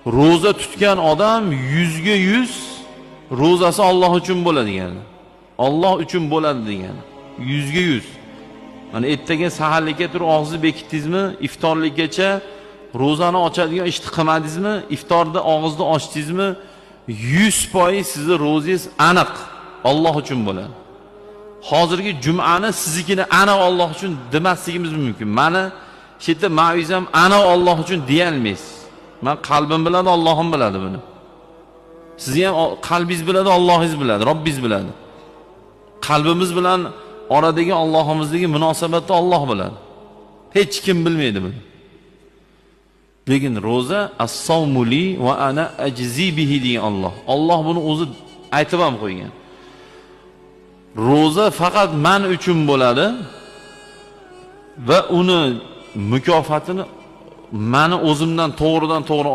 roza tutgan odam 100% rozasi Alloh uchun bo'ladi degani. Alloh uchun bo'ladi degani. 100%. Mana ertaga saharlikka turib og'zni bekitdingizmi, iftorlikgacha rozani ochadigan ishni qilmadingizmi, iftorda og'izni ochdingizmi, 100% sizni rozangiz aniq Alloh uchun bo'ladi. Hozirgi jum'ani siznikini aniq Alloh uchun demasligimiz mumkin. Mani shu yerda ma'vizam aniq Alloh uchun deya olmaysiz. Men qalbim biladi, Allohim biladi buni. Sizni ham qalbingiz biladi, Allohingiz biladi, Robbingiz biladi. Qalbimiz bilan oradagi Allohimizdagi munosabatni Alloh biladi. Hech kim bilmaydi buni. Lekin roza as-sawmuli va ana ajzi bihi degan Alloh. Alloh buni o'zi aytib ham qo'ygan. Roza faqat men uchun bo'ladi va uni mukofotini meni o'zimdan to'g'ridan to'g'ri